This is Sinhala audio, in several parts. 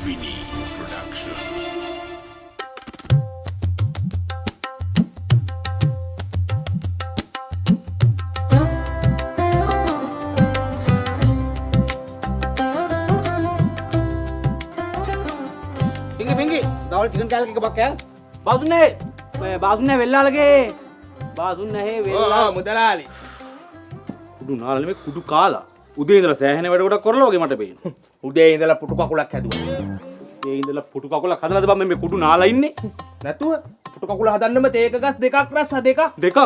Vinny Production. Pingi, dawal chicken kal ke bakya. Basunne vella lage. Basunne he vella. මුදලාලි Kudu naalale me kudu kaala. උදේ ඉඳලා සෑහෙන වැඩ ගොඩක් කරලා වගේ මට පේනවා. උදේ ඉඳලා පුටු කකුලක් හැදුවා ඒ ඉඳලා පුටු කකුලක් හදලාද බං මේ කුඩු නාලා ඉන්නේ? නැතුව පුටු කකුල හදන්නම තේක ගස් දෙකක් රැස්ස දෙකක් දෙකක්.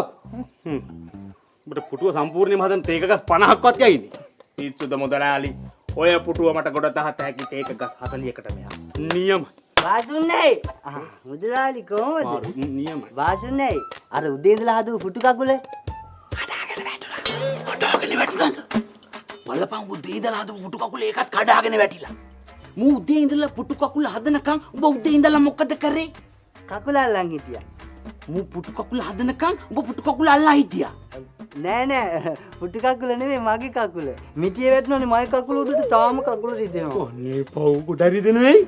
ඔබට පුටුව සම්පූර්ණයෙන්ම හදන්න තේක ගස් 50ක්වත් යයිනේ. පිස්සුද මුදලාලි ඔය පුටුව මට ගොඩ තහත හැකි තේක ගස් 40කට මෙහා නියමයි. වාසුන්නේ මුදලාලි කොහොමද? නියමයි. වාසුන්නේ අර උදේ ඉඳලා හදපු පුටු කකුල කඩාගෙන වැටුණාද? බලපන් උදේ ඉඳලා හදපු පුටු කකුල ඒකත් කඩාගෙන වැටිලා. මූ උදේ ඉඳලා පුටු කකුල හදනකම් ඔබ උදේ ඉඳලා මොකද කරේ? කකුල අල්ලන් හිටියා. මූ පුටු කකුල හදනකම් ඔබ පුටු කකුල අල්ලා හිටියා. නෑ පුටු කකුල නෙමෙයි මගේ කකුල. මිටියේ වැටුණානේ මගේ කකුල උඩට තාම කකුල රිදෙනවා. ඔන්නේ පව් කොට හරිදෙනවෙයි.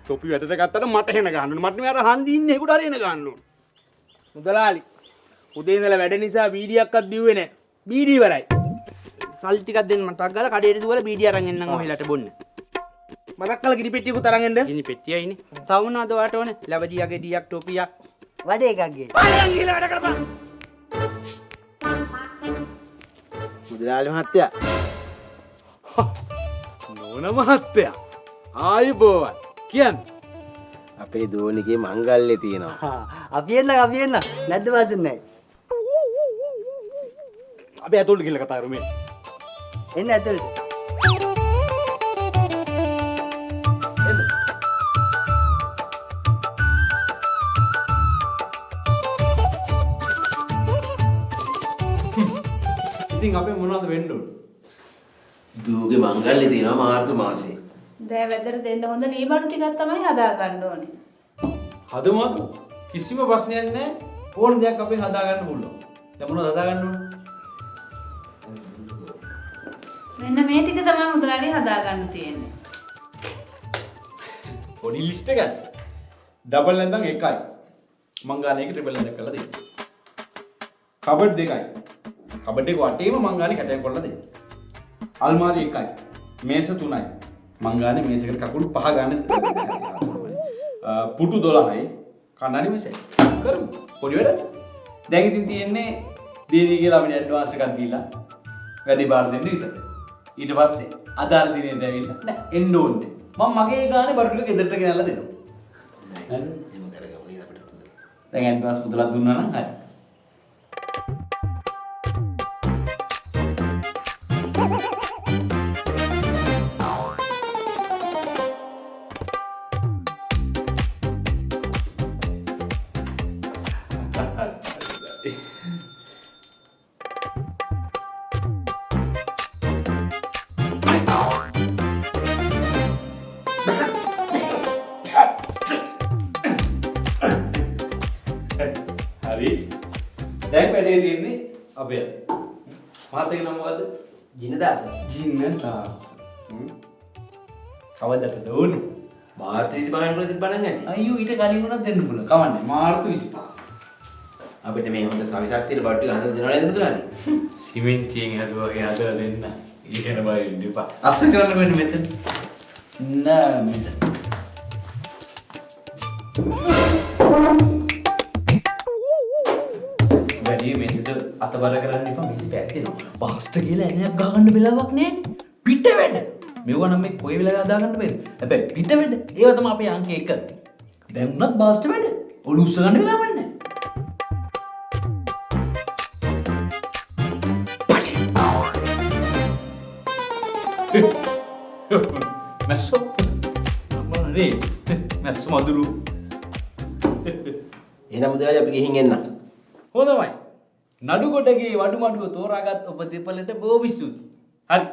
තොපි වැටට ගත්තට මට හෙන ගන්න ඕනේ. මට මේ අර හන්දි ඉන්නේ ඒකට හරි එන ගන්න ඕනේ. මුදලාලි උදේ ඉඳලා වැඩ නිසා බීඩියක්වත් බිව්වේ නැහැ බීඩි ඉවරයි සල්ලි ටිකක් දෙන්න මට අග්ගල කඩේට දුවලා බීඩිය අරන් එන්නම් ඔහෙලට බොන්න. මතක් කළ ගිනි පෙට්ටියකුත් අරන් එන්න ඉනි පෙට්ටියයිනේ. සවුනාද වාට ඕනේ? ලැබදියාගේ ඩියක් ටෝපියක්. වැඩ එකක් ගේ. මුදලාලි මහත්තයා නෝන මහත්තයා. ආයිබෝවන්. කියන්නේ අපේ දෝනිගේ මංගල්‍ය තියෙනවා. අපි එන්න නැද්ද වාසුන්නේ? අපි ඇතුළට ගිහලා කතා කරමු මේ. එන්න ඇතුළට. ඉතින් අපේ මොනවද වෙන්න ඕනේ? දූගේ මංගල්‍ය තියෙනවා මාර්තු මාසේ. දැන් වෙදර දෙන්න හොඳ නීමරු ටිකක් තමයි හදා ගන්න ඕනේ. හදමුද? කිසිම ප්‍රශ්නයක් නැහැ. ඕන දෙයක් අපෙන් හදා ගන්න පුළුවන්. දැන් මොනවද හදා ගන්න ඕනේ? මෙන්න මේ ටික තමයි මුදලාලි හදා ගන්න තියෙන්නේ. පොඩි ලිස්ට් එකක්. ඩබල් නැත්නම් එකයි. මං ගන්න එක ට්‍රිපල් නැත්නම් කරලා දෙන්න. කබඩ් දෙකයි. කබඩ් එක වටේම මං ගන්න කැටයම් කරලා දෙන්න. අල්මාරි එකයි. මේස තුනයි. මං ගන්න මේසෙකට කකුල් පහ ගන්න. පුටු 12යි. කන්නඩි මේසයි. කරමු. පොඩි වැඩ. දැන් ඉතින් තියෙන්නේ දීදී කියලා අපිට ඇඩ්වාන්ස් එකක් දීලා වැඩි බාර දෙන්න විතරයි. ඊට පස්සේ අදාළ දිනෙට ඇවිල්ලා නෑ එන්න ඕනේ. මම මගේ ගානේ බඩු ටික ගෙදරට ගෙනල්ලා දෙනවා. එහෙම කරගමු නේද අපිට හොඳ. දැන් ඇඩ්වාන්ස් මුදලක් දුන්නා නම් හරි. හරි. දැන් වැඩේ තියෙන්නේ අපේ අතේ. මහත්තයාගේ නම මොකද්ද? ජිනදාස. ජින්නදාස. කවදටද ඕනේ? මාර්තු 25 වෙනිදා තිබ්බනම් ඇති. අයියෝ ඊට කලින් උනත් දෙන්න පුළුවන්. කවන්නේ. මාර්තු 25. අපිට මේ හොඳ සවිශක්තියට බඩු ටික හදලා දෙනවා නේද මුදලාලි? සිමෙන්තියෙන් හදුවාගේ හදලා දෙන්න. ඊගෙන බය වෙන්න එපා. අස්ස කරන්න වෙන්නේ මෙතන. නෑ මෙතන. වැඩි මේසෙට අතබර කරන්න එපා. මේස් පැත්තේනවා. පාස්ට් කියලා එනයක් ගහගන්න වෙලාවක් නෑනේ. පිට වැඩ. මෙවුවා නම් මේ කොයි වෙලාවෙ හදා ගන්න බැරිද? හැබැයි පිට වැඩ. ඒවා තමයි අපේ අංක 1. දැන් උනත් පාස්ට් වැඩ. ඔලු උස්ස ගන්න වෙලාවක් නෑ. මැස්සෝ අම්මනේ මැස්සෝ මදුරු එහෙනම් මුදලාලි අපි ගිහින් එන්න. හොඳමයි නඩු කොටගේ වඩු මඩුව තෝරාගත් ඔබ දෙපළට බොහොම ස්තුතියි හරි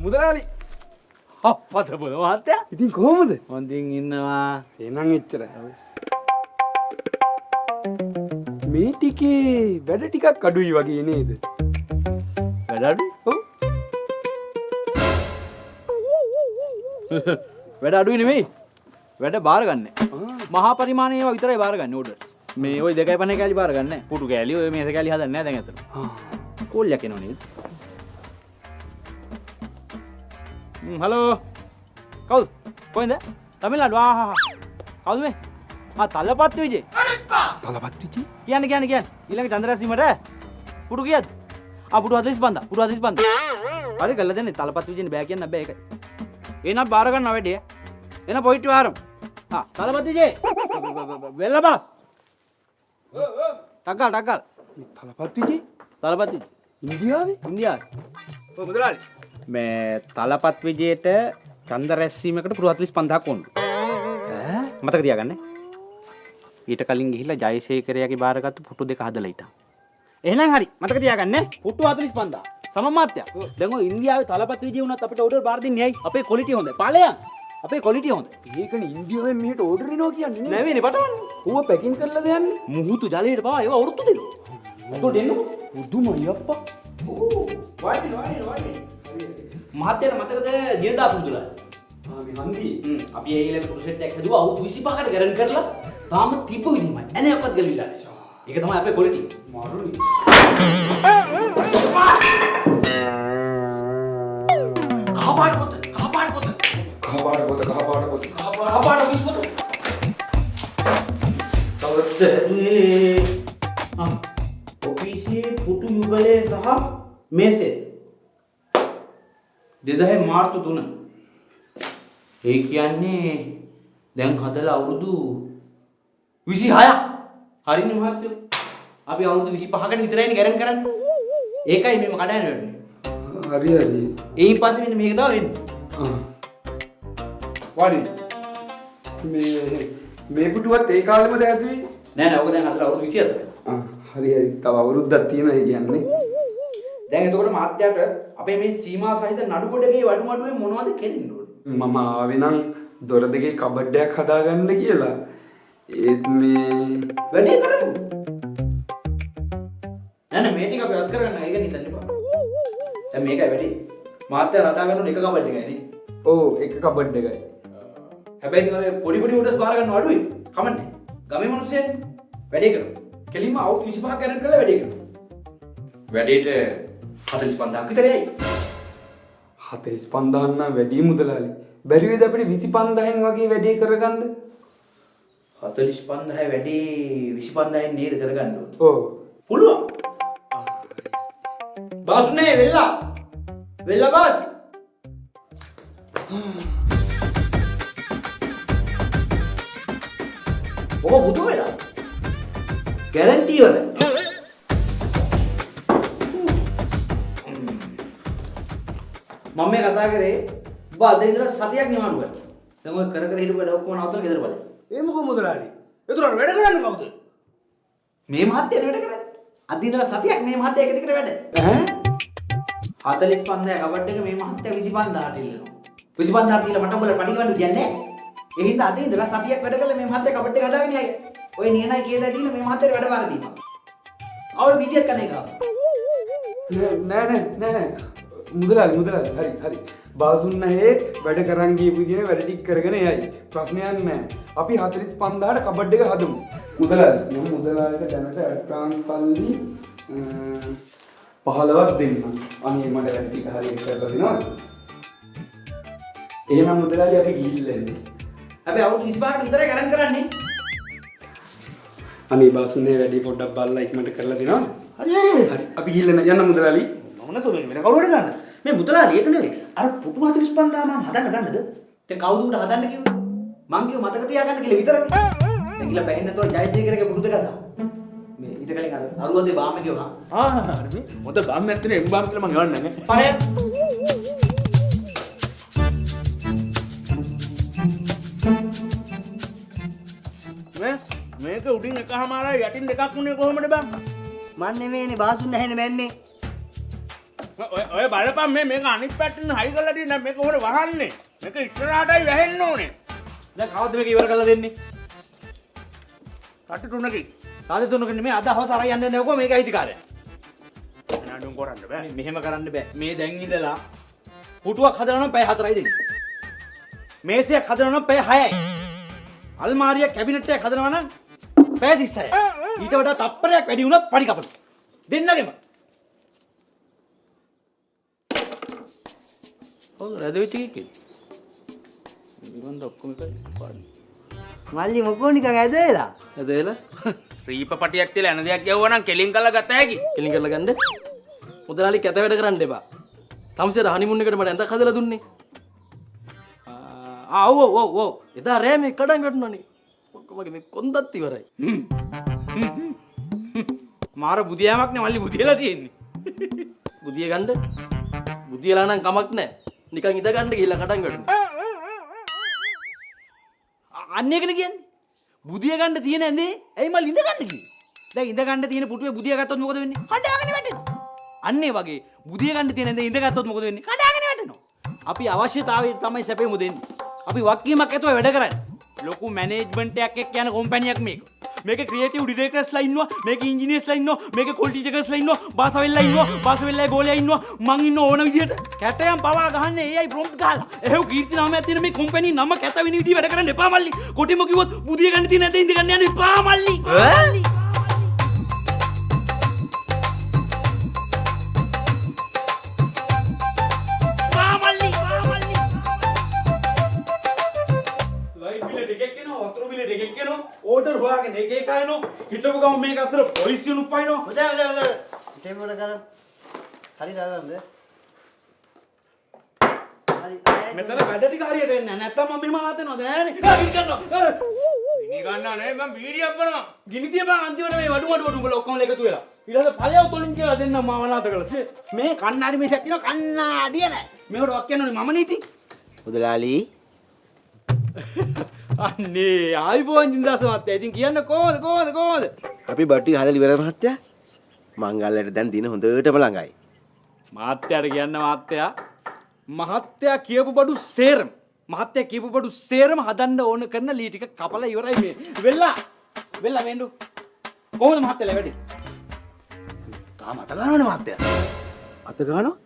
මුදලාලි අප්පත බල මහත්තයා ඉතින් කොහොමද? හොඳින් ඉන්නවා එහෙනම් එච්චරයි. මේ ටිකේ වැඩ ටිකක් අඩුයි වගේ නේද? වැඩ අඩු? ඔව්. වැඩ අඩුයි නෙමෙයි. වැඩ බාර ගන්න. මහා පරිමාණයේ ඒවා විතරයි බාර ගන්න ඕඩර්. මේ ওই 2.5 කෑලි බාර ගන්න. පුටු කෑලි ඔය මේස කෑලි හදන්නේ නැහැ දැන් අතන. කෝල්යක් එනවා නේද? හලෝ. කවුද? කොහෙන්ද? තමිල්නාඩු. කවුද මේ? තලපත් විජේ. තලපත් විජේ? කියන්නේ. ඊළඟ චන්ද්‍රරැස්වීමට පුටු කීයද? පුටු 45. පුටු 45. හරි ගල්ල දෙන්නේ. තලපත් විජේනේ බෑ කියන්න බෑ ඒකයි. එනක් බාර ගන්න වැඩේ. එන පොයිට් වාරම්. තලපත් විජේ. වෙල්ල බස්. ටක්ගල්. තලපත් විජේ? තලපත් විජේ. ඉන්දියාවේ? ඔය මුදලාලි මේ තලපත් විජේට ඡන්ද රැස්වීමකට පුරු 45000ක් ඕන. මතක තියාගන්න. ඊට කලින් ගිහිල්ලා ජයසේකරයාගේ බාරගත්තු පුටු දෙක හදලා හිටන්. එහෙනම් හරි මතක තියාගන්න. පුටු 45000. සමමාත්‍ය. දැන් ඔය ඉන්දියාවේ තලපත් විජේ වුණත් අපිට ඕඩර් බාර දෙන්නේ ඇයි? අපේ ක්වොලිටි හොඳයි. ඵලයන්. අපේ ක්වොලිටි හොඳයි. ඒකනේ ඉන්දියාවෙන් මෙහෙට ඕඩර් එනවා කියන්නේ නේ. නැවෙනේ පටවන්නේ. ඌව පැකින් කරලා දෙන්නේ. මුහුතු ජලයට පවා ඒවා වෘත්තු දෙනවා. මොකද දෙන්නකො? පුදුමයි අප්පා. වාඩි. මහත්තයාට මතකද ජීනදාස මුදලාලි? මේ හන්දි. අපි ඒ ඉලෙක පුරු සෙට් එකක් හදුවා අවුරුදු 25කට ගරන් කරලා තාම තිබ්බ විදිහමයි. එනයක්වත් ගලිලා නැහැ. ඒක තමයි අපේ ක්වොලිටි. මාරුනි. කහපාට පොත. කහපාට විශ්පොත. තවද ඔෆිසියේ පුටු යුගලේ සහ මේසේ 2000 මාර්තු 3. ඒ කියන්නේ දැන් හදලා අවුරුදු 26ක්. හරිනේ මහත්තයෝ. අපි අවුරුදු 25කට විතරයිනේ ගැරන් කරන්නේ. ඒකයි මේව කඩාගෙන වෙන්නේ. හරි. එයින් පස්සේ මෙන්න මේක තමයි වෙන්නේ. වාඩි. මේ පුටුවත් ඒ කාලෙමද හැදුවේ? නෑ ඔක දැන් හදලා අවුරුදු 24යි. හරි. තව අවුරුද්දක් තියෙනවා ඒ කියන්නේ. දැන් එතකොට මහත්තයාට අපේ මේ සීමා සහිත නඩු කොටකේ වඩුමඩුවේ මොනවද කෙරෙන්න ඕනේ? මම ආවේ නම් දොර දෙකේ කබඩ් එකක් හදාගන්න කියලා. ඒත් මේ වැඩේ කරමු. නෑ මේ ටික අපි රස කරගන්න ඒක නිතන්න එපා. දැන් මේකයි වැඩේ. මහත්තයා රදා ගන්න ඕනේ එක කබඩ් එකයි නේ. ඔව් එක කබඩ් එකයි. හැබැයි ඉතින් අපි පොඩි උඩස් බාර ගන්න අඩුයි. කමන්නේ. ගමේ මිනිස්සුයන් වැඩේ කරමු. කෙලින්ම අවුරුදු 25ක් ගණන් කරලා වැඩේ කරමු. වැඩේට 45000ක් විතරයි. 45000 නම් වැඩි මුදලාලි. බැරි වේද අපිට 25000න් වගේ වැඩේ කරගන්න? 45000 වැඩේ 25000න් නේද කරගන්න ඕනේ. ඔව්. පුළුවන්. බාස්නේ වෙල්ලා බාස්. ඔබ බුදු වෙලා. ගැරන්ටි වල. මම මේ කතා කරේ ඔබ අද ඉඳලා සතියක් නිමාඩු කරා. දැන් ඔය කර හිටපු වැඩ ඔක්කොම නවත්තලා ගෙදර බලන්න. ඒ මොකෝ මුදලාලි එතුරට වැඩ කරන්නේ කවුද? මේ මහත්තයා වැඩ කරන්නේ. අද ඉඳලා සතියක් මේ මහත්තයා එක දිගට වැඩ. 45000 කබඩ් එක මේ මහත්තයා 25000ට ඉල්ලනවා. 25000ට දීලා මට උඹලා පඩි ගන්න කියන්නේ. ඒ හින්දා අද ඉඳලා සතියක් වැඩ කළා මේ මහත්තයා කබඩ් එක හදාගෙන යයි. ඔය නියනයි කියදා දීලා මේ මහත්තයාට වැඩ බාර දීපන්. ආ ඔය විදියත් කන්නේ කා. නෑ. මුදලාලි හරි. බාසුන් නැහැ වැඩ කරන් ගියපු විදිහේ වැඩ ටික කරගෙන යයි. ප්‍රශ්නයක් නෑ. අපි 45000ට කබඩ් එක හදමු. මුදලාලි මම මුදලාලිට දැනට ඇඩ්වාන්ස් සල්ලි 15ක් දෙන්න. අනේ මට වැඩ ටික හරියට කරලා දෙනවද? එහෙනම් මුදලාලි අපි ගිහිල්ලා එන්නේ. අපි අවුරුදු 25කට විතරයි ගණන් කරන්නේ. අනේ බාසුනේ වැඩි පොඩ්ඩක් බලලා ඉක්මනට කරලා දෙනවද? හරි. අපි ගිහිල්ලා යන්න මුදලාලි. මම නැතෝ වෙන කවුරුද ගන්න? මේ මුදලාලි ඒක නෙවෙයි. අර පුටු 45000 මම හදන්න ගන්නද? දැන් කවුද උඩ හදන්න කිව්වේ? මං කිව්ව මතක තියාගන්න කියලා විතරනේ. දැන් ගිහලා බැහැන්න නැතුව ජයසේකරගේ පුටු දෙක හදා. මේ ඊට කලින් අර අරුවදේ බාම කිව්වා. හරි. මොකද බාම් නැත්තේ එම් බාම් කියලා මං ගවන්නේ නැහැ. පරේ. මේක උඩින් එකමාරයි යටින් දෙකක් උනේ කොහොමද බං? මන් නෙමෙයිනේ බාසුන් නැහැනේ මැන්නේ. ඔය බලපන් මේක අනිත් පැත්තෙන් හයි කරලා දින්න මේක කොහොමද වහන්නේ? මේක ඉස්සරහටයි වැහෙන්න ඕනේ. දැන් කවද්ද මේක ඉවර කරලා දෙන්නේ? කටු තුනකින්. රාජ තුනකට මේ අද හවස අරන් යන්නේ නැවකෝ මේක අයිතිකාරය. නඩුම් කරන්න බෑ. මෙහෙම කරන්න බෑ. මේ දැන් ඉඳලා පුටුවක් හදනවා නම් පැය 4යි දෙන්නේ. මේසයක් හදනවා නම් පැය 6යි. අල්මාරියක් කැබිනට් එකක් හදනවා නම් පැය 36යි. ඊට වඩා තප්පරයක් වැඩි වුණොත් පඩි කපනවා. දෙන්නගෙම. ඔව් රැඳ වෙච්ච එකේ. විමන්ද ඔක්කොම එකයි. මල්ලි මොකෝ නිකන් ඇදලා. ඇදලා රීප පටියක් තියලා එන දෙයක් යවුවා නම් කෙලින් කරලා ගත හැකි. කෙලින් කරලා ගන්න. මුදලාලි කැත වැඩ කරන්න එපා. තමසේර හනිමුන් එකට මට ඇඳක් හදලා දුන්නේ. ඔව්. එදා රෑ මේ කඩන් වැටුණානේ. ඔක්කොමගේ මේ කොන්දත් ඉවරයි. මාර බුදියාමක් නේ මල්ලි බුදියලා තියෙන්නේ. බුදිය ගන්න. බුදියලා නම් කමක් නැහැ. නිකන් ඉඳ ගන්න ගිහිල්ලා කඩන් වැටුණා. අන්න එකනේ කියන්නේ. බුදිය ගන්න තියෙන ඇඳේ ඇයි මල්ලි ඉඳ ගන්න කිව්වේ? දැන් ඉඳ ගන්න තියෙන පුටුවේ බුදිය ගත්තොත් මොකද වෙන්නේ? කඩාගෙන වැටෙනවා. අන්න ඒ වගේ බුදිය ගන්න තියෙන ඇඳේ ඉඳ ගත්තොත් මොකද වෙන්නේ? කඩාගෙන වැටෙනවා. අපි අවශ්‍යතාවය තමයි සැපෙමු දෙන්නේ. අපි වක්කීමක් ඇතුව වැඩ කරන්නේ. ලොකු මැනේජ්මන්ට් එකක් එක්ක යන කම්පැනියක් මේක. මේක ක්‍රියේටිව් ඩිරෙක්ටර්ස්ලා ඉන්නවා, මේක ඉන්ජිනියර්ස්ලා ඉන්නවා, මේක ක්වොලිටි චෙකර්ස්ලා ඉන්නවා, බාසවෙල්ලා ඉන්නවා, බාසවෙල්ලා ගෝලයා ඉන්නවා, මං ඉන්න ඕන විදියට. කැටයන් පවා ගහන්නේ AI ප්‍රොම්ප්ට් ගහලා. එහෙව් කීර්ති නාමයක් තියෙන මේ කම්පැනි නම කැත වෙන විදිහ වැඩ කරන්න එපා මල්ලි. කොටිම කිව්වොත් බුදිය ගන්න තියෙන ඇඳේ ඉඳ ගන්න යන්න එපා මල්ලි. ඕඩර් හොයාගෙන එක එක අයනෝ හිටපු ගම මේක අතර පොලිසිය උපයිනෝ හොඳයි. ටෙම්පර් කරලා. හරි දාන්න. හරි. මෙතන වැඩ ටික හරියට එන්නේ නැහැ. නැත්තම් මම මෙහෙම ආතනවද නෑනේ. ගිනි ගන්නවා. ගිනි ගන්නවා නේ මම වීඩියෝ කරනවා. ගිනි තියපන් අන්තිමට මේ වඩු උඹලා ඔක්කොම එකතු වෙලා. ඊළඟ ඵලයව තොලින් කියලා දෙන්න මම අනාත කළා. මේ කන්නාඩි මේසක් තියෙනවා කන්නාඩිය නෑ. මේකට වක් කියනෝනේ මම නීති. මුදලාලි අන්නේ ආයිබෝන් ජින්දාස මහත්තයා. ඉතින් කියන්න කොහොමද? අපි බට්ටි හදලා ඉවරද මහත්තයා? මංගල්‍යයට දැන් දින හොඳටම ළඟයි. මහත්තයාට කියන්න මහත්තයා කියපු බඩු සේරම හදන්න ඕන කරන ලී ටික කපලා ඉවරයි මේ. වෙල්ලා වෙන්නු. කොහොමද මහත්තයා වැඩි? තාම අත ගන්නවනේ මහත්තයා. අත ගන්නවා?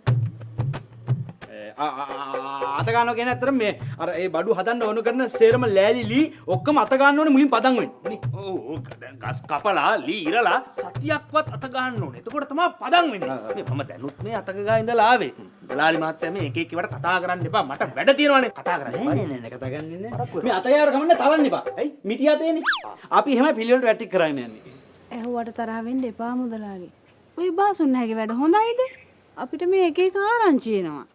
අත ගන්නවා කියන්නේ ඇත්තටම මේ අර ඒ බඩු හදන්න ඕන කරන සේරම ලෑලි ලී ඔක්කොම අත ගන්න ඕනේ මුලින් පදන් වෙන්නේ. ඔව් දැන් ගස් කපලා ලී ඉරලා සතියක්වත් අත ගන්න ඕනේ. එතකොට තමයි පදන් වෙන්නේ. මේ මම දැනුත් මේ අතක ගා ඉඳලා ආවේ. දලාලි මහත්තයා මේ එක එක ඒවට කතා කරන්න එපා. මට වැඩ තියෙනවානේ. කතා කරන්න. නෑ කතා ගන්නේ නෑ. මේ අත යාර කමන්න තලන්න එපා. ඇයි? මිටි අතේනේ. අපි එහෙම පිළිවෙලට වැටික් කරගෙන යන්නේ. ඇහුවට තරහ වෙන්න එපා මුදලාලි. ඔය බාසුන් නැගේ වැඩ හොඳයිද? අපිට මේ එක එක ආරංචි එනවා.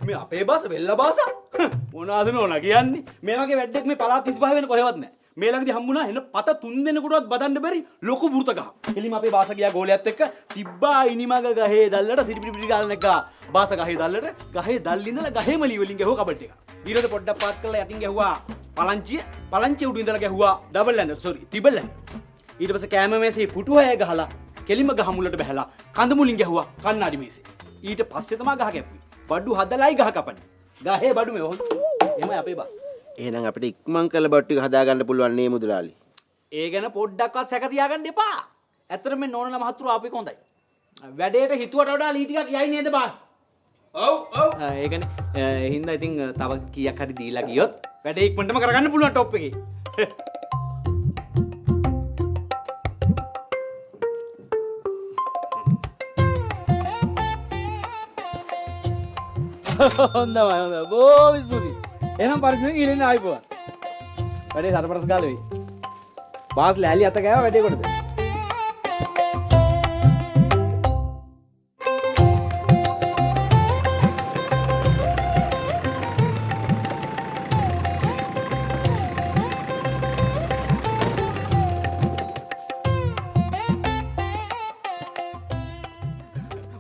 මේ අපේ බාස වෙල්ල බාස මොනවාද නෝනා කියන්නේ? මේ වගේ වැඩක් මේ පළාත් 35 වෙන කොහෙවත් නැහැ. මේ ළඟදී හම්බුණා එන පත 3 දෙනෙකුටවත් බදන්න බැරි ලොකු වෘත ගහ. එලිම අපේ බාස ගියා ගෝලයාත් එක්ක තිබ්බා ඉනිමග ගහේ දැල්ලට සිටිපිටි ගාලන එක. බාස ගහේ දැල්ලට ගහේ දැල් ඉඳලා ගහේම ලී වලින් ගැහුවා කබඩ් එක. ඊට පොඩ්ඩක් පාත් කරලා යටින් ගැහුවා පලංචිය උඩින් ඉඳලා ගැහුවා ටිබල් ඇඳ. ඊට පස්සේ කෑම මේසේ පුටු හය ගහලා කෙලිම ගහ මුලට බහැලා කඳ මුලින් ගැහුවා කන්නාඩි මේසේ. ඊට පස්සේ තමයි ගහ කැපුවේ. බඩු හදලායි ගහ කපන්නේ. ගහේ බඩු මේ හොඳ. එමය අපේ බස්. එහෙනම් අපිට ඉක්මන් කළ බට්ටු ටික හදා ගන්න පුළුවන් නේ මුදලාලි. ඒ ගැන පොඩ්ඩක්වත් සැක තියාගන්න එපා. ඇත්තටම මේ නෝනලා මහතුරු ආපු එක හොඳයි. වැඩේට හිතුවට වඩා ලී ටිකක් යයි නේද බාස්? ඔව්. ඒකනේ. හින්දා ඉතින් තව කීයක් හරි දීලා ගියොත් වැඩේ ඉක්මනටම කරගන්න පුළුවන් টොප් එකේ. හොඳයි. බොහොම ස්තුතියි. එහෙනම් පරිස්සමෙන් ඉලින්න ආයිපුවා. වැඩේ සරපරස් ගාලා වෙයි. බාස් ලෑලි අත ගෑවා වැඩේ කොටද?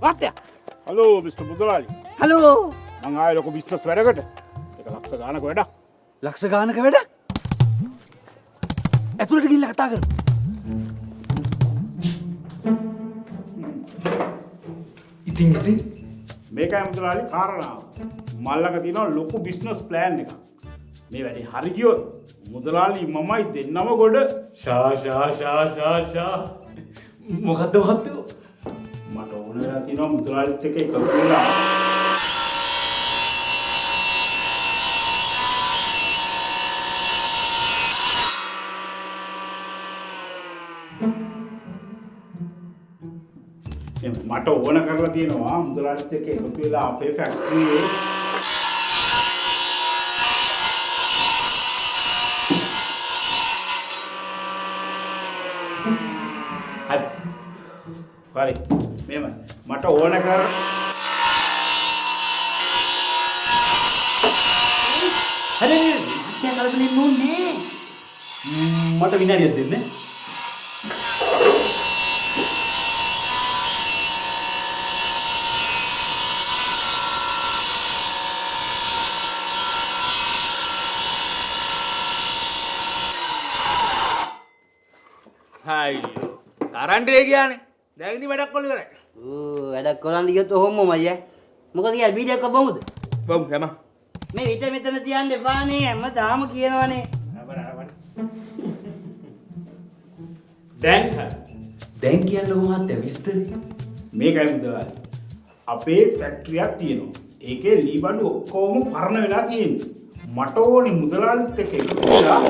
වාත්‍යා. හලෝ මිස්ටර් මුදලාලි. හලෝ. මං ආයේ ලොකු බිස්නස් වැඩකට. ඒක ලක්ෂ ගානක වැඩක්. ලක්ෂ ගානක වැඩක්? ඇතුළට ගිහිල්ලා කතා කරමු. ඉතින් මේකයි මුදලාලි කාරණාව. මල්ලක තියෙනවා ලොකු බිස්නස් ප්ලෑන් එකක්. මේ වැඩේ හරි ගියොත් මුදලාලි මමයි දෙන්නම ගොඩ ෂා මොකද්ද මහත්තයෝ මට ඕන වෙලා තියෙනවා මුදලාලිත් එක්ක එකතු වෙලා මට ඕන කරලා තියෙනවා මුදලාලිත් එක්ක එකතු වෙලා අපේ ෆැක්ටරියේ හරි මෙහෙම මට ඕන කර හරි දැන් කලබලෙන්න ඕනේ මට විනාඩියක් දෙන්න අයියෝ කරන්ට් එක ගියානේ දැන් ඉතින් වැඩක් කොල්ල ඉවරයි ඕ වැඩක් කරන්න ගියොත් ඔහොමමයි ඈ. මොකද කිය වීඩියෝ එක බමුද? බම් හැම මේ විතර මෙතන තියන්න එපානේ හැමදාම කියනවනේ. දැන් කියන්නකො මහත්තයා විස්තරේ මේකයි මුදලාලි අපේ ෆැක්ටරියක් තියෙනවා ඒකේ ලී බඩු ඔක්කොම පරණ වෙලා තියෙන්නේ මට ඕනේ මුදලාලිත් එක්ක එකතු වෙලා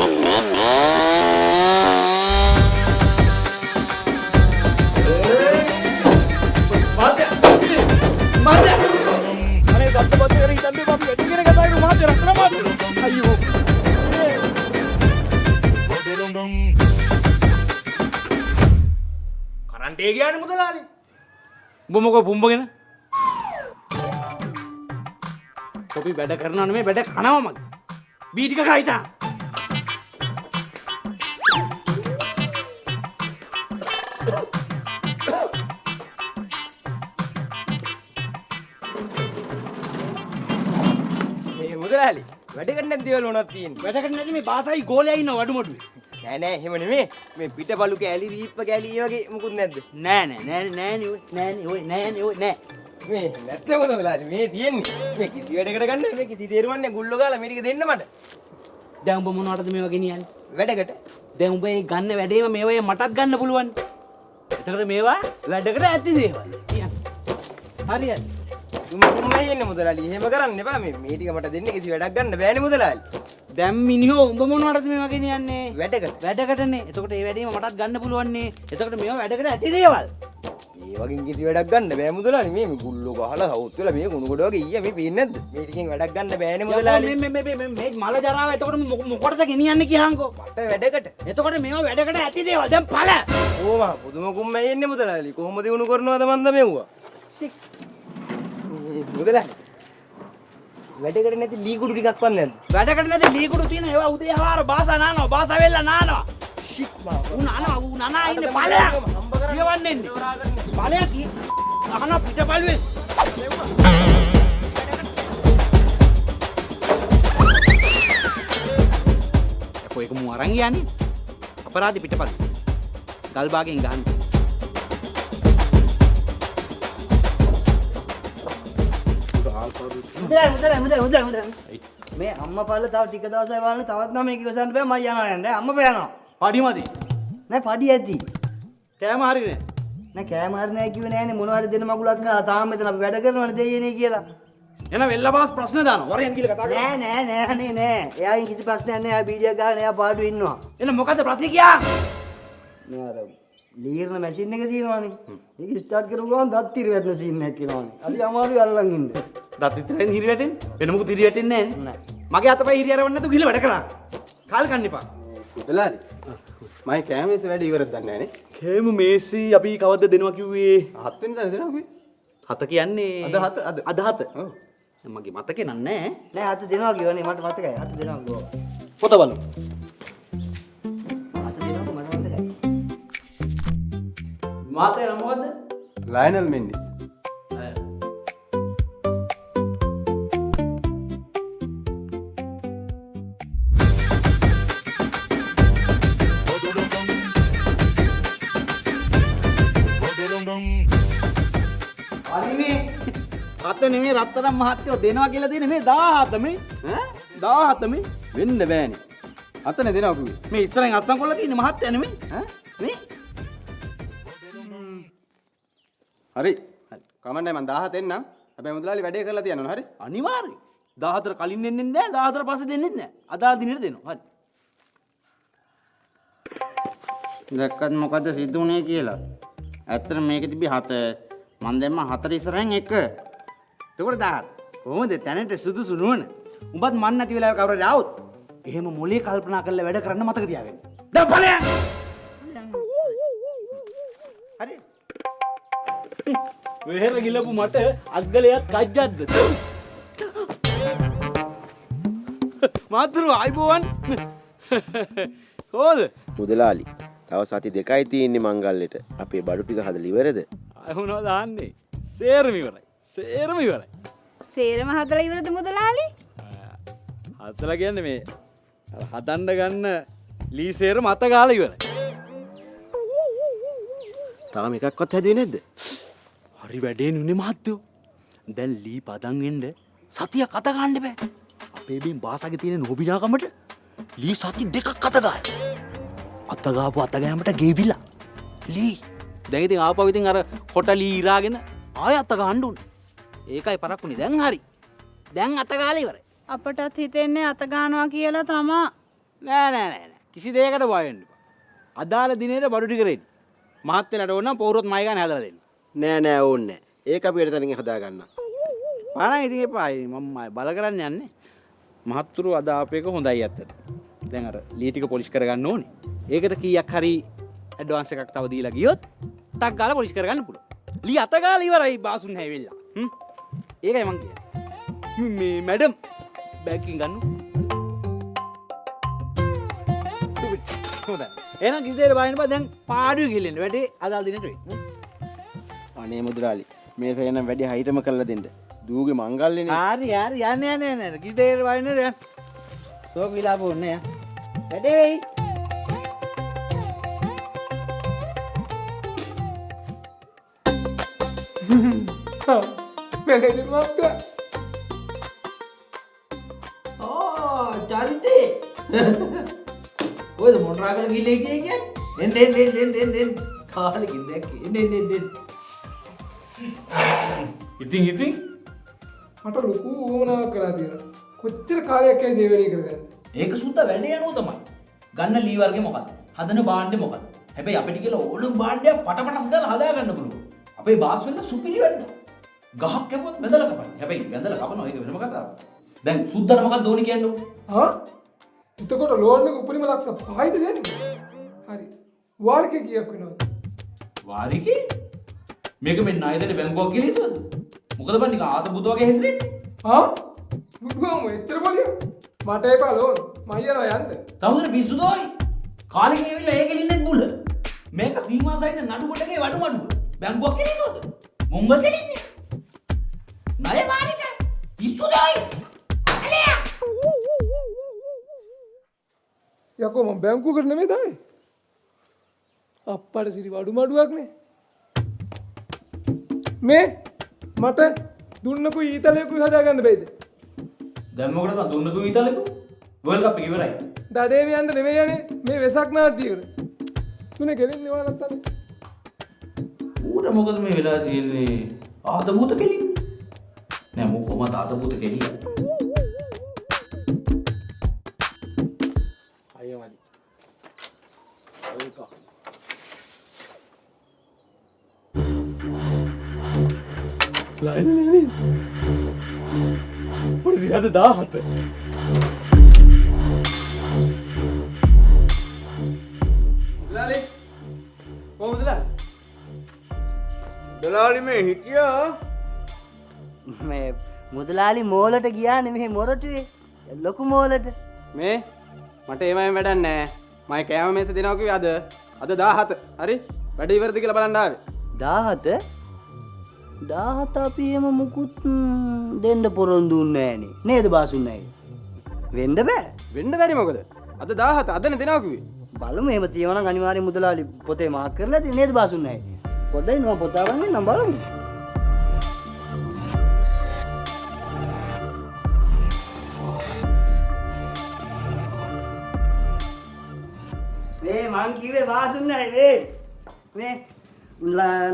කරන්ට් එක ගියානේ මුදලාලි උඹ මොකෝ පුම්බගෙන කොපි වැඩ කරනවා නෙමෙයි වැඩ කනවා මගේ බී ටික කයිතා මේ මුදලාලි වැඩ කරන්න නැති දේවල් මොනවද තියෙන්නේ? වැඩ කරන්නේ නැති මේ බාසයි ගෝලයා ඉන්න වඩුමඩුවේ නෑ නෑ එහෙම නෙමෙයි. මේ පිටපලු කෑලි රීප්ප කෑලි ඒ වගේ මොකුත් නැද්ද? නෑ මේ නැත්නම් මොකද මුදලාලි මේ තියෙන්නේ? මේ කිසි වැඩකට ගන්න මේ කිසි තේරුමක් නෑ ගුල්ලෝ ගාලා මේ ටික දෙන්න මට. දැන් උඹ මොනවටද මේවා ගෙනියන්නේ වැඩකට. දැන් උඹ ඒ ගන්න වැඩේම මේවා මටත් ගන්න පුළුවන් එතකොට මේවා වැඩකට ඇති දේවල් හරියට තුමයි එන්නේ මුදලාලි. එහෙම කරන්න එපා. මේ ටික මට දෙන්න කිසි වැඩක් ගන්න බෑනේ මුදලාලි. දැන් මිනිහෝ උඹ මොනවටද මේවා ගෙනියන්නේ වැඩකට. වැඩකටනේ එතකොට ඒ වැඩේම මටත් ගන්න පුළුවන්නේ එතකොට මේවා වැඩකට ඇති දේවල් මේ වගේ කිසි වැඩක් ගන්න බෑ මුදලාලි. මේ ගුල්ලෝ ගහලා සවුත් වෙලා මේ කුණු කොට වගේ ඊය මේ පේන්නේ නැද්ද? මේ ටිකෙන් වැඩක් ගන්න බෑනේ මුදලාලි. මේ මල ජරාව එතකොට මොකටද ගෙනියන්නේ කියහන්කෝ මට වැඩකට. එතකොට මේවා වැඩකට ඇති දේවල් දැන් පළ ඕම පුදුම කුම්මයි එන්නේ මුදලාලි. කොහොමද උණු කරනවද මන්ද මෙව්වා? මුදලාලි වැඩකට නැති ලී කුඩු ටිකක් වන් නැද්ද? වැඩකට නැති ලී කුඩු තියෙන ඒවා උදේ හවාර බාසා නානවා බාසා වෙල්ලා නානවා ෂික් මා ඌ නනා ඉන්නේ ඵලයක් කියවන්නේ ඉන්නේ ඵලයක් කී අහන පිටපළුවේ අපෝ ඒක මු අරන් යන්නේ අපරාධි පිටපළු ගල් බාගෙන් ගහන්න මුදල් මේ අම්මා පල්ල තව ටික දවසක් බලන්න තවත් නම් මේක ඉවසන්න බෑ මම යනවා යන්නේ අම්මා පෑනවා පඩිමදි නෑ පඩි ඇති කෑම හරිනේ නෑ කෑම හරි නෑ කිව්වේ නෑනේ මොනවද දෙන මගුලක් ගාලා තාම මෙතන අපි වැඩ කරනවනේ දෙයියනේ කියලා එන වෙල්ලපාස් ප්‍රශ්න දානවා වරෙන් කියලා කතා කරා නෑ එයාගෙන් කිසි ප්‍රශ්නයක් නෑ එයා බීඩියක් ගාගෙන එයා පාඩුවේ ඉන්නවා එන මොකද්ද ප්‍රශ්නේ කියා මේ අර ලීර්න මැෂින් එක තියෙනවානේ ඒක ස්ටාර්ට් කරපු ගමන් දත් තිර වැටෙන සීන් එකක් එනවානේ අපි අමාරුයි අල්ලන් ඉන්න දත් විතරෙන් හිරි වැටෙන්නේ වෙන මොකුත් හිරි වැටෙන්නේ නැහැ මගේ අතපය හිරි අරවන්න නැතුව ගිහලා වැඩ කරා කාල් කන්න එපා මුදලාලි මම කෑමේස වැඩ ඉවරද දන්නේ නැහනේ කේම මේසි අපි කවද්ද දෙනවා කිව්වේ 7 වෙනිදා දෙනවා කිව්වේ 7 කියන්නේ අද 7 ඔව් මගේ මතකේ නෑ නෑ අත දෙනවා කියවනේ මට මතකයි අත දෙනවා කිව්වා පොත බලමු අත දෙනවා මට මතකයි මාතේ නම මොකද්ද ලයනල් මෙන්ඩිස් අනිනේ අත නෙමෙයි රත්තරන් මහත්තයෝ දෙනවා කියලා දෙන්නේ මේ 17 මේ ඈ 17 මේ වෙන්න බෑනේ අතන දෙනවා කිව්වේ. මේ ඉස්සරහින් අත්සන් කොල්ල තියෙන්නේ මහත්තයා නෙමෙයි. ඈ මේ හරි කමන්නේ මම 17 එන්නම් හැබැයි මුදලාලි වැඩේ කරලා තියනවා හරි අනිවාර්යයෙන් 14 කලින් දෙන්නෙත් නෑ 14 පස්සේ දෙන්නෙත් නෑ. අදාළ දිනෙට දෙනවා. හරි. දැක්කත් මොකද සිද්ධ වුනේ කියලා. ඇත්තට මේකේ තිබි 7 මන් දැම්ම 4 ඉස්සරහින් 1. එතකොට 17. කොහොමද තැනට සුදුසු නුවණ? උඹත් මන් නැති වෙලාවක කවුරු හරි ආවොත් එහෙම මොලේ කල්පනා කරලා වැඩ කරන්න මතක තියාගන්න. දැන් ඵලයන්. හරි. වෙහෙර ගිලපු මට අග්ගලයක් කජ්ජද්ද? මාතුරු ආයිබෝවන්. කොහොමද? මුදලාලි තව සති 2යි තියෙන්නේ මංගල්‍යෙට. අපේ බඩු ටික හදලා ඉවරද? අය මොනවද දාන්නේ? සේරම ඉවරයි. සේරම ඉවරයි. සේරම හදලා ඉවරද මුදලාලි? හදලා කියන්නේ මේ හදන්න ගන්න ලී සේරම අත ගාලා ඉවරයි. තාම එකක්වත් හැදුවේ නැද්ද? හරි වැඩේ නුනේ මහත්තයෝ. දැන් ලී පදන් වෙන්න සතියක් අත ගන්න බෑ. අපේ බින් බාසගේ තියෙන නොබිනාකමට ලී සති 2ක් අත ගන්න. අත ගාපු අත ගෑමට ගෙවිලා. ලී. දැන් ඉතින් ආපහු ඉතින් අර කොට ලී ඉරාගෙන ආය අත ගන්න උනේ. ඒකයි පරක්කුනේ. දැන් හරි. දැන් අත ගාලා ඉවරයි. අපටත් හිතෙන්නේ අත ගන්නවා කියලා තමා. නෑ. කිසි දෙයකට බය වෙන්න එපා. අදාළ දිනේට බඩු ටික රෙඩි. මහත්තයලට ඕන නම් පෞරොත් මයි ගන්න හදලා දෙන්න. නෑ ඕන්නේ. ඒක අපි එතනින් හදා ගන්න. පානා ඉතින් එපා. මම බල කරන්න යන්නේ. මහත්තුරු අද ආපේක හොඳයි ඇත්තට. දැන් අර ලී ටික පොලිෂ් කරගන්න ඕනේ. ඒකට කීයක් හරි ඇඩ්වාන්ස් එකක් තව දීලා ගියොත් ටක් ගාලා පොලිෂ් කරගන්න පුළුවන්. ලී අත ගාලා ඉවරයි බාසුන් හැවෙලා. ඒකයි මං කියන්නේ. මේ මැඩම් බෑග්කින් ගන්න. හොඳයි. එහෙනම් කිසි දෙයකට බය වෙන්න බෑ. දැන් පාඩුවේ ගිහින් වැඩේ අදාළ දිනට වෙයි. අනේ මුදලාලි මේ සේනම් වැඩි හයිටම කරලා දෙන්න. දූගේ මංගල්‍යනේ. හරි යන්නේ. කිසි දෙයකට බය වෙන්න දැන්. සෝක් විලාප ඕනේ යා. වැඩේ වෙයි. මැනේජර් මහත්තයා චරිතේ ඔයද මොනරාගල ගිහලා හිටියේ කියන්නේ එන්න කාලෙකින් දැක්කේ එන්න ඉතින් මට ලොකු උවමනාවක් කරලා තියෙනවා. කොච්චර කාලයක් ඇයි දෙවෙනි කරගන්නේ? ඒක සුද්ද වැඩේ යනවා තමයි. ගන්න ලී වර්ගේ මොකක්ද? හදන භාණ්ඩේ මොකක්ද? හැබැයි අපිට කියලා ඕලුම් භාණ්ඩයක් පටපටස් ගාලා හදා ගන්න පුළුවන්. අපේ බාස් වෙන්න සුපිරි වැඩක්. ගහක් කැපුවත් මැදලා කපන්නේ. හැබැයි වැඳලා කපනවා ඒක වෙනම කතාවක්. දැන් සුද්දට මොකක්ද ඕනි කියන්නේ? එතකොට ලෝන් එක උපරිම ලක්ෂ 5යිද දෙන්නේ? හරි. වාරිකේ කීයක් වෙනවද? වාරිකේ? මේක මේ ණයදෙන බැංකුවක් කියලා හිතුවද? මොකද බං නික ආත බුදු වගේ හැසිරෙන්නේ? බුදුහාම එච්චර පොලිය? මට එපා ලෝන්. මම යනවා යන්න. තවුදර පිස්සුදෝයි. කාලෙක ඇවිල්ලා ඒක ලින්නෙත් බුල. මේක සීමා සහිත නඩු කොටගේ වඩු මඩුව. බැංකුවක් කියලා හිතුවද? මොංගල් කෙලින්නේ. ණය වාරික. පිස්සුදෝයි. අලියා. යකෝ මම බැංකුවකට නෙමෙයි දාන්නේ. අප්පට සිරි වඩු මඩුවක් නේ. මේ මට දුන්නකෝ ඊතලයකුයි හදාගන්න බැයිද? දැන් මොකටද මම දුන්නකෝ ඊතලෙකෝ? වර්ල්ඩ් කප් එක ඉවරයි. දඩේම යන්න නෙමෙයි යන්නේ මේ වෙසක් නාට්‍යයකට. තුනේ ගෙලින්නේ ඔයාලත් අන්න. ඌට මොකද මේ වෙලා තියෙන්නේ? ආත භූත කෙලින්නේ. නෑ මොකෝ මම ආත භූත කෙලියා. අයියෝ මදි. පොලිසිය හද 17. මුදලාලි කොහොමදලා? දලාලි මේ හිටියා මේ මුදලාලි මෝලට ගියා නෙමෙයි මොරටුවේ ලොකු මෝලට මේ මට ඒවයින් වැඩක් නැහැ. මම කෑම මේස දෙනවා කිව්වේ අද 17. හරි? වැඩ ඉවරද කියලා බලන්න ආවේ. 17 අපි එහෙම මුකුත් දෙන්න පොරොන්දු නෑනේ නේද බාසුන් නෑ වෙන්න බෑ වෙන්න බැරි මොකද? අද 17 අදනේ දෙනවා කිව්වේ. බලමු එහෙම තියෙනවා නම් අනිවාර්යෙන් මුදලාලි පොතේ මාක් කරලා තියෙන නේද බාසුන් නෑ පොඩ්ඩයි මම පොත අරන් එන්නම් බලමු. මං කිව්වේ වාසුන්නයි වේ. මේ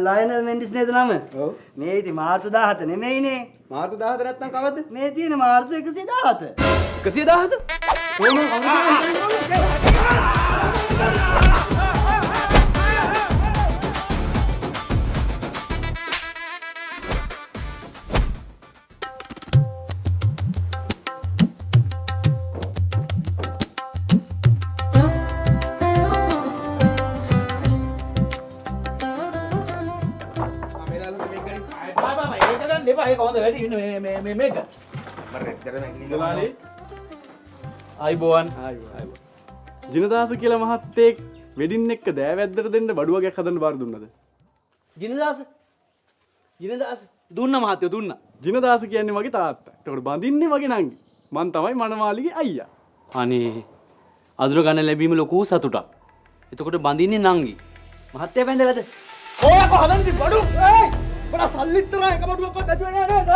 ලයනල් මෙන්ඩිස් නේද නම? ඔව්. මේ ඉතින් මාර්තු 17 නෙමෙයිනේ. මාර්තු 14 නැත්නම් කවද්ද? මේ තියෙන මාර්තු 117. 117? අයිබෝවන් ජිනදාස කියලා මහත්තයෙක් වෙඩින් එක්ක දෑවැද්දට දෙන්න බඩුවගයක් හදන්න බාර දුන්නද? ජිනදාස දුන්න මහත්තයෝ දුන්න. ජිනදාස කියන්නේ මගේ තාත්තා. ඒකට බඳින්නේ මගේ නංගි. මං තමයි මනමාලිගේ අයියා. අනේ අඳුර ගන්න ලැබීම ලොකු සතුටක්. එතකොට බඳින්නේ නංගි. මහත්තයා බැඳලාද? ඕක හදන්නේ බඩු. ඒයි! බලා සල්ලිත්තරා එක බඩුවක්වත් ඇදුවේ නෑ නේද?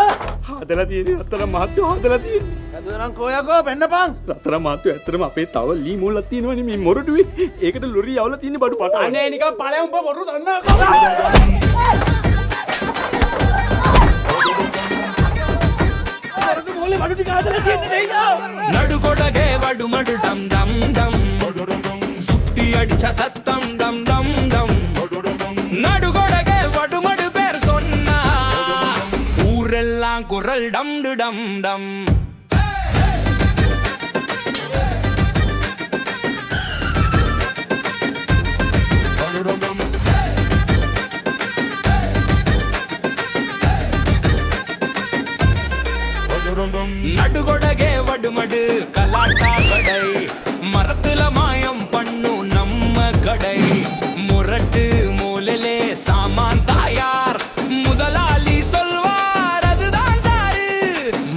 හදලා තියෙන්නේ රත්තරන් මහත්තයෝ හදලා තියෙන්නේ. ඇදුවනම් කොයකෝ පෙන්නපන්. රත්තරන් මහත්තයෝ ඇත්තටම අපේ තව ලී මූලක් තියෙනවනේ මේ මොරටුවේ. ඒකට ලොරි යවලා තියෙන බඩු පට. අනේ නිකන් ඵලයන් උඹ මොරු දන්නා. නඩු කොටගේ වඩු මඩු ඩම් ඩම් ඩම් සුත්ති අඩිච සත්තම් ඩම් ඩම් ඩම් නඩු කොටගේ වඩු මඩු பேர் சொன்னா ஊரெல்லாம் குரல் டம் டம் டம் நடுகொடகே வடுமடு கலாட்டா கடை மரத்துல மாயம் பண்ணு நம்ம கடை முரட்டு மூலலே சாமான் தாயார் முதலாளி சொல்வார் அதுதான் சாரு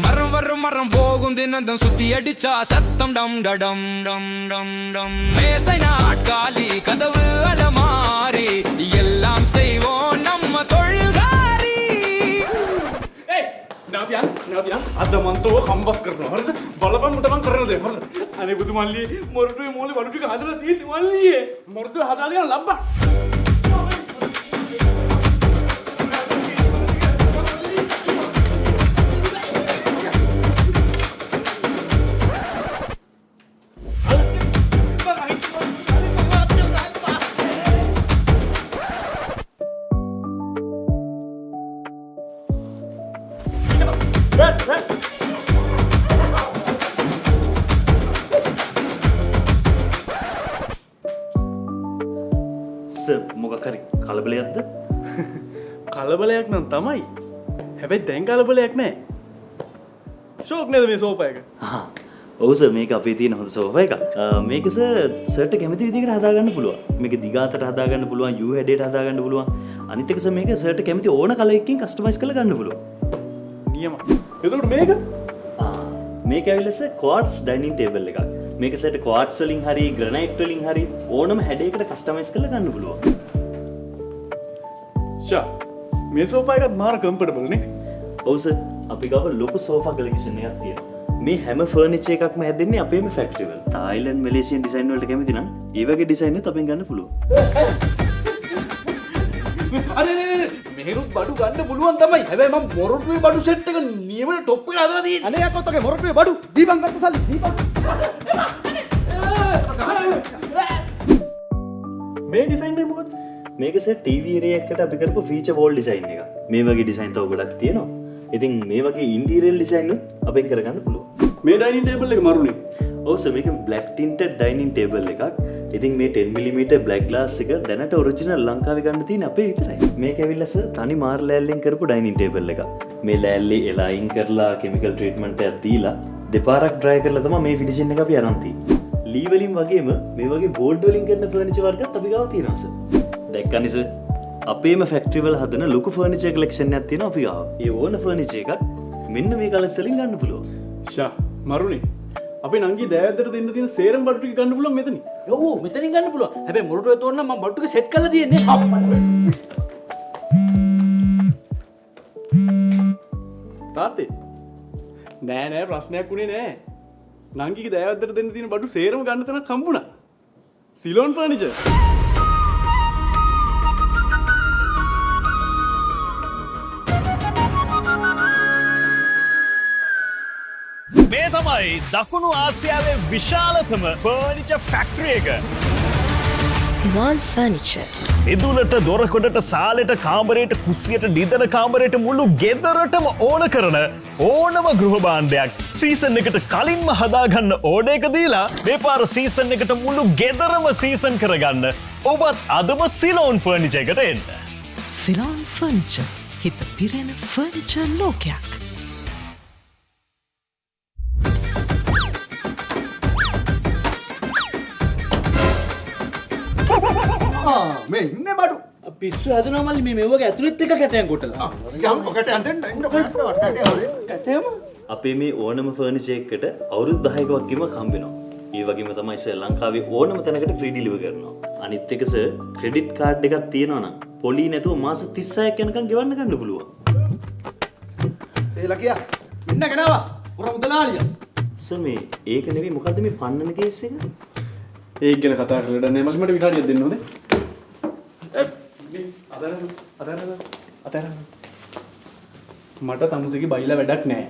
மரம் வரும் மரம் போகும் தினந்தம் சுத்தி அடிச்சா சத்தம் டம் டம் டம் டம் டம் மேசை நாட்காலி கதவு அலமாரி எல்லாம் செய்வோம் நம்ம தொழில்காரி නැවතියන් අද මන්තෝ කම්බස් කරනවා හරිද බලපන් මට මං කරන දේ හරිද අනේ බුදු මල්ලි මොරටුවේ මෝලේ වඩු ටික හදලා තියෙන්නේ මල්ලියේ මොරටුවේ හදාගෙන ලම්බා මොකක්හරි කලබලයක්ද? කලබලයක් නම් තමයි හැබැයි දැන් කලබලයක් නෑ ෂෝක් නේද මේ සෝෆා එක ඔව් සර් මේක අපේ තියෙන හොඳ සෝෆා එකක් මේක සර්ට කැමති විදිහකට හදාගන්න පුළුවන් මේක දිගාතට හදාගන්න පුළුවන් යූ හැඩයට හදාගන්න පුළුවන් අනිත් එක සර් මේක සර්ට කැමති ඕන කලර් එකකින් කස්ටමයිස් කරලා ගන්න පුළුවන් නියමයි එතකොට මේක මේක ඇවිල්ලා සර් ක්වාඩ්ස් ඩයිනින් ටේබල් එකක් මේක සර්ට ක්වාඩ්ස් වලින් හරි ග්‍රැනයිට් වලින් හරි ඕනම හැඩයකට කස්ටමයිස් කරලා ගන්න පුළුවන් ෂා මේ සෝෆා එකත් මාර කම්ෆර්ටබල් නේ ඔව් සර් අපි ගාව ලොකු සෝෆා කලෙක්ෂන් එකක් තියෙනවා මේ හැම ෆර්නිචර් එකක්ම හැදෙන්නේ අපේම ෆැක්ටරි වල තායිලන්ඩ් මැලේසියන් ඩිසයින් වලට කැමති නම් ඒ වගේ ඩිසයින් එකත් අපෙන් ගන්න පුළුවන් අනේ මෙහෙරුත් බඩු ගන්න පුළුවන් තමයි හැබැයි මම මොරටුවේ බඩු සෙට් එක නියමට ටොප් එකට හදලා තියෙන්නේ අනේ යකෝ ඔතගේ මොරටුවේ බඩු දීපන් ගත්ත සල්ලි දීපන් මේ ඩිසයින් එක මොකක්ද මේක සර් ටීවී ඒරියාවකට අපි කරපු ෆීචර් වෝල් ඩිසයින් එක මේ වගේ ඩිසයින් තව ගොඩක් තියෙනවා ඉතින් මේ වගේ ඉන්ටීරියර් ඩිසයින් උත් අපෙන් කරගන්න පුළුවන් මේ ඩයිනින් ටේබල් එක මරුනේ ඔව් සර් මේක බ්ලැක් ටින්ටඩ් ඩයිනින් ටේබල් එකක් ඉතින් මේ 10mm බ්ලැක් ග්ලාස් එක දැනට ඔරිජිනල් ලංකාවේ ගන්න තියෙන අපේ විතරයි මේක ඇවිල්ලා සර් තනි මාර් ලෑල්ලෙන් කරපු ඩයිනින් ටේබල් එකක් මේ ලෑල්ලේ එලයින් කරලා කෙමිකල් ට්‍රීට්මන්ට් එකක් දීලා දෙපාරක් ඩ්‍රයි කරලා තමයි මේ ෆිනිෂින් එක අපි අරන් තියෙන්නේ ලී වලින් වගේම මේ වගේ බෝල්ඩ් වලින් කරන ෆර්නිචර් වර්ගත් අපි ගාව තියෙනවා සර් දැක්කනේ සර් අපේම ෆැක්ටරි වල හදන ලොකු ෆර්නිචර් කලෙක්ෂන් එකක් තියෙනවා අපි ගාව ඒ ඕන ෆර්නිචර් එකක් මෙන්න මේ කලර්ස් වලින් ගන්න පුළුවන් ෂා මරුනේ අපි නංගි දෑවැද්දට දෙන්න තියෙන සේරම බඩු ටික ගන්න පුළුවන් මෙතනින් ඔව් මෙතනින් ගන්න පුළුවන් හැබැයි මොරටුවේ තෝරන මම බඩු ටික සෙට් කරලා තියෙන්නේ තාත්තේ නෑ ප්‍රශ්නයක් උනේ නෑ නංගිගේ දෑවැද්දට දෙන්න තියෙන බඩු සේරම ගන්න තැනක් හම්බුණා සිලෝන් ෆර්නිචර්. මේ තමයි දකුණු ආසියාවේ විශාලතම ෆර්නිචර් ෆැක්ටරි එක. Ceylon furniture. මිදුලට දොරකොඩට සාලෙට කාමරයට කුස්සියට නිදන කාමරයට මුළු ගෙදරටම ඕන කරන ඕනම ගෘහ භාණ්ඩයක් සීසන් එකට කලින්ම හදාගන්න ඕඩර් එක දීලා මේ පාර සීසන් එකට මුළු ගෙදරම සීසන් කරගන්න ඔබත් අදම සිලෝන් ෆර්නිචර් එකට එන්න. Ceylon furniture. හිත පිරෙන ෆර්නිචර් ලෝකයක්. මේ ඉන්න බඩු පිස්සු හැදුනා මල්ලි මේ මෙව්වගේ ඇතුළෙත් එක කැටයන් කොටලා. යම් කොට යන්න අපේ මේ ඕනම ෆර්නිචර් එකකට අවුරුදු 10ක වගේම හම්බෙනවා. ඒ වගේම තමයි සර් ලංකාවේ ඕනම තැනකට ෆ්‍රී ඩිලිවර් කරනවා. අනිත් එක සර් ක්‍රෙඩිට් කාඩ් එකක් තියෙනවා නම් පොලි නැතුව මාස 36ක් යනකම් ගෙවන්න ගන්න පුළුවන්. ඒ ලකියා ඉන්න ගෙනාවා උර මුදලාලියා. සර් මේ ඒක නෙවෙයි මොකද්ද මේ පන්නන කේස් එක? ඒක ගැන කතා කරලා නැහැ මල්ලි මට විනාඩියක් දෙන්න ඕනේ. අතරන්න මට තමුසේගේ බයිලා වැඩක් නැහැ.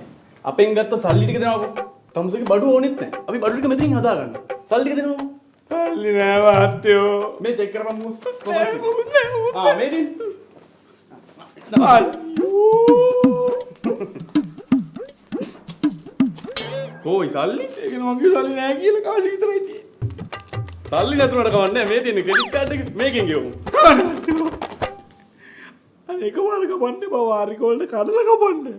අපෙන් ගත්ත සල්ලි ටික දෙනවකෝ. තමුසේගේ බඩු ඕනෙත් නැහැ. අපි බඩු ටික මෙතනින් හදාගන්න. සල්ලි ටික දෙනවකෝ. සල්ලි නෑ වාත්තයෝ. මේ චෙක් කරපම්මු. කොහොමද? මේ දින්. කොයි සල්ලි? ඒක මගේ සල්ලි නෑ කියලා කාසි විතරයි තියෙන්නේ. සල්ලි නැතුනට කවන්නේ මේ තියෙන ක්‍රෙඩිට් කාඩ් එක මේකෙන් ගෙවමු. අනේ කවර කපන්නේ බා වාරික වලට කඩලා කපන්නේ.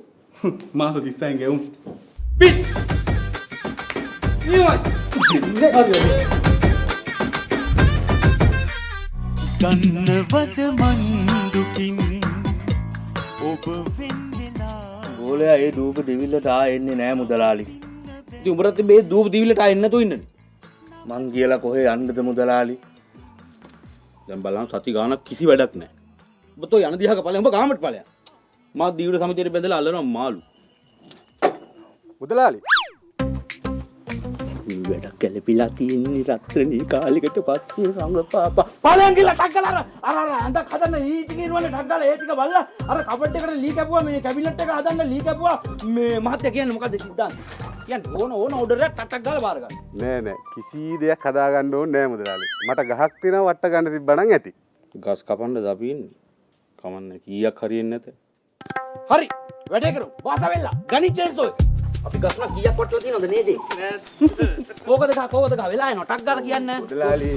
මාස 30න් ගෙවමු. පිට. දන්නවද මන් දුකින් ඔබ වෙන්නෙලා. ගෝලයා ඒ දූප දෙවිල්ලට එන්නේ නෑ මුදලාලි. ඉතින් උඹට මේ දූප දිවිලට එන්න නැතුව ඉන්නනේ. මං කියලා කොහේ යන්නද මුදලාලි? දැන් බලන්න සති ගානක් කිසි වැඩක් නැහැ. ඔබ තෝ යන දිහාක ඵලයන් ඔබ ගාමට ඵලයන්. මා දීවිල සමිතියට බැඳලා අල්ලනවා මාළු. මුදලාලි වැඩක් කැලපිලා තියෙන්නේ රත්‍රණී කාලෙකට පස්සේ රංගපාපා. ඵලයන් කියලා ටක් ගාලා අර අඳක් හදන්න ඊටික ඉරුවනේ ටක් ගාලා ඒ ටික බලලා අර කබඩ් එකට ලී කැපුවා මේ කැබිනට් එක හදන්න ලී කැපුවා මේ මහත්තයා කියන්නේ මොකද්ද සිද්ධාන්ත? කියන්නේ ඕන ඔඩර් එකක් ටක් ගාලා බාර ගන්න. නෑ කිසි දෙයක් හදාගන්න ඕනේ නෑ මුදලාලි. මට ගහක් තියෙනවා වට ගන්න තිබ්බනම් ඇති. ගස් කපන්නද අපි ඉන්නේ? කමන්නේ කීයක් හරියන්නේ නැත. හරි වැඩේ කරමු. වාස වෙලා ගණිතේසෝ. අපි ගස්ලා කීයක් වටලා තියෙනවද නේද? කෝකද ගහ වෙලා එනවා. ටක් ගාලා කියන්නේ. මුදලාලි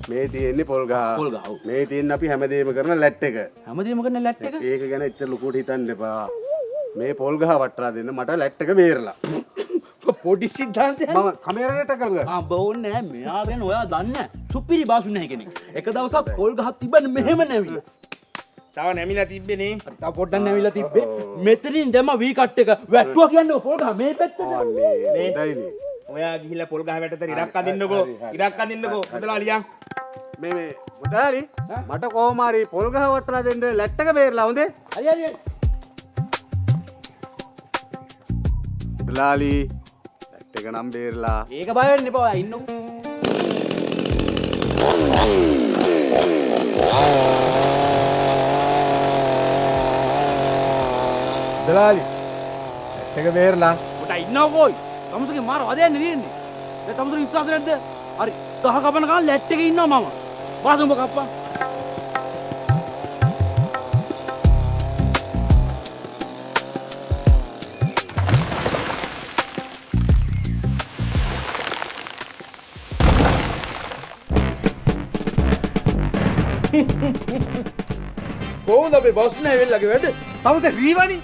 මේ තියෙන්නේ පොල් ගහ. පොල් ගහ. මේ තියෙන්නේ අපි හැමදේම කරන ලැට් එක. හැමදේම කරන ලැට් එක. ඒක ගැන එච්චර ලොකුට හිතන්න එපා. මේ පොල් ගහ වටලා දෙන්න මට ලැට් එක බේරලා. පොඩි සිද්ධාන්තයක්. මම කැමරාවට කරගන්න. බෝන්නේ නැහැ. මෙයා ගැන ඔයා දන්නේ නැහැ. සුපිරි බාසු නැහැ කෙනෙක්. එක දවසක් පොල් ගහක් තිබ්බනේ මෙහෙම නැවිලා. තව නැමිලා තිබ්බනේ. තව පොඩ්ඩක් නැවිලා තිබ්බේ. මෙතනින් දැම්ම වී කට් එක වැට්ටුවා කියන්නේ පොල් ගහ මේ පැත්තට. හොඳයිනේ. ඔයා ගිහිල්ලා පොල් ගහ වැටට ඉරක් අදින්නකෝ. ඉරක් අදින්නකෝ. මුදලාලියා. මේ මුදලාලි මට කොහොම හරි පොල් ගහ වටලා දෙන්න ලැට් එක බේරලා හොඳේ. හරි. මුදලාලි ලැට් එක නම් බේරලා. ඒක බය වෙන්න එපා. ඔයා ඉන්නකෝ. මුදලාලි ලැට් එක බේරලා. උට ඉන්නව කොයි? තමුසගේ මාර වදයන්නේ තියෙන්නේ. දැන් තමුසගේ විශ්වාස නැද්ද? හරි. ගහ කපන ගමන් ලැට් එකේ ඉන්නවා මම. වාසුඹ කප්පා. කොහොමද අපේ බොස් නෑ වෙල්ලගේ වැඩ? තවසේ රීවනි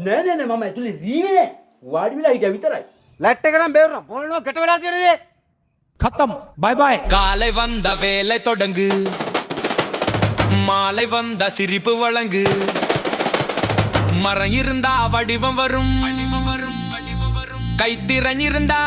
නෑ මම ඇතුලේ රීවේ නෑ. වාඩි වෙලා හිටියා විතරයි. ලැට් එක නම් බේරුණා. මොනවා ගැට වෙලා තියෙනද? खत्म बाय बाय. காலை வந்த வேலை தொடங்கு, மாலை வந்த சிரிப்பு வழங்கு, மரம் இருந்தா வடிவம் வரும், கைத்திறன் இருந்தா